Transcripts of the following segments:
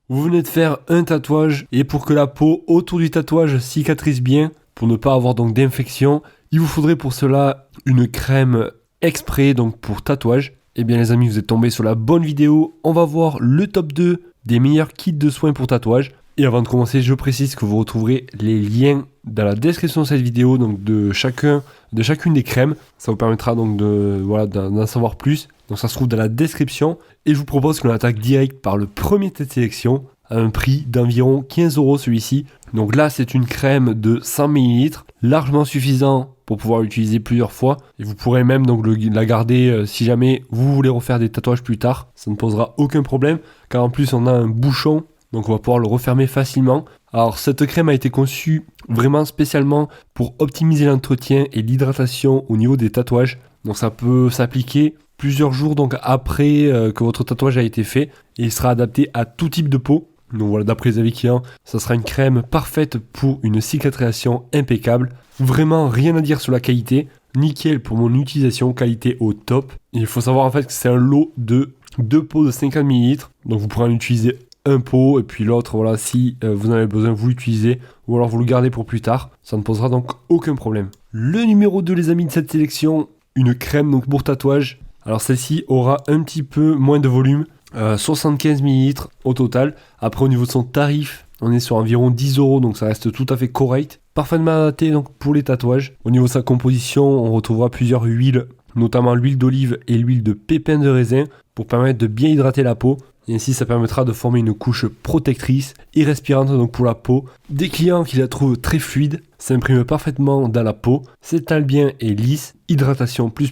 Vous venez de faire un tatouage et pour que la peau autour du tatouage cicatrise bien, pour ne pas avoir donc d'infection, il vous faudrait pour cela une crème exprès donc pour tatouage. Eh bien les amis, vous êtes tombés sur la bonne vidéo. On va voir le top 2 des meilleurs kits de soins pour tatouage. Et avant de commencer, je précise que vous retrouverez les liens dans la description de cette vidéo, donc de chacune des crèmes. Ça vous permettra donc d'en savoir plus. Donc ça se trouve dans la description. Et je vous propose qu'on attaque direct par le premier test sélection à un prix d'environ 15 € celui-ci. Donc là, c'est une crème de 100 ml, largement suffisant pour pouvoir l'utiliser plusieurs fois. Et vous pourrez même donc la garder si jamais vous voulez refaire des tatouages plus tard. Ça ne posera aucun problème, car en plus on a un bouchon. Donc on va pouvoir le refermer facilement. Alors cette crème a été conçue vraiment spécialement pour optimiser l'entretien et l'hydratation au niveau des tatouages. Donc ça peut s'appliquer plusieurs jours donc après que votre tatouage a été fait. Et il sera adapté à tout type de peau. Donc voilà, d'après les avis clients, ça sera une crème parfaite pour une cicatrisation impeccable. Vraiment rien à dire sur la qualité. Nickel pour mon utilisation, qualité au top. Et il faut savoir en fait que c'est un lot de 2 pots de 50 ml. Donc vous pourrez en utiliser un pot et puis l'autre, voilà, si vous en avez besoin, vous l'utilisez ou alors vous le gardez pour plus tard. Ça ne posera donc aucun problème. Le numéro 2 les amis de cette sélection, une crème donc pour tatouage. Alors celle-ci aura un petit peu moins de volume, 75 ml au total. Après au niveau de son tarif, on est sur environ 10 €, donc ça reste tout à fait correct. Parfaitement adapté donc pour les tatouages. Au niveau de sa composition, on retrouvera plusieurs huiles, notamment l'huile d'olive et l'huile de pépins de raisin pour permettre de bien hydrater la peau. Et ainsi, ça permettra de former une couche protectrice et respirante donc pour la peau. Des clients qui la trouvent très fluide, s'imprime parfaitement dans la peau, s'étale bien et lisse, hydratation plus.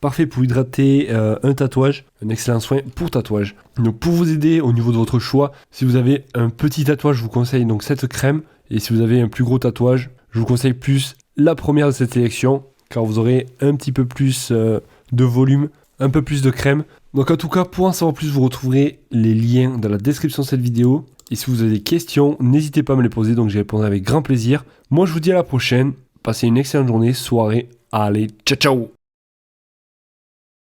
Parfait pour hydrater un tatouage, un excellent soin pour tatouage. Donc pour vous aider au niveau de votre choix, si vous avez un petit tatouage, je vous conseille donc cette crème. Et si vous avez un plus gros tatouage, je vous conseille plus la première de cette sélection, car vous aurez un petit peu plus de volume, un peu plus de crème. Donc en tout cas, pour en savoir plus, vous retrouverez les liens dans la description de cette vidéo. Et si vous avez des questions, n'hésitez pas à me les poser, donc j'y répondrai avec grand plaisir. Moi je vous dis à la prochaine, passez une excellente journée, soirée, allez, ciao ciao.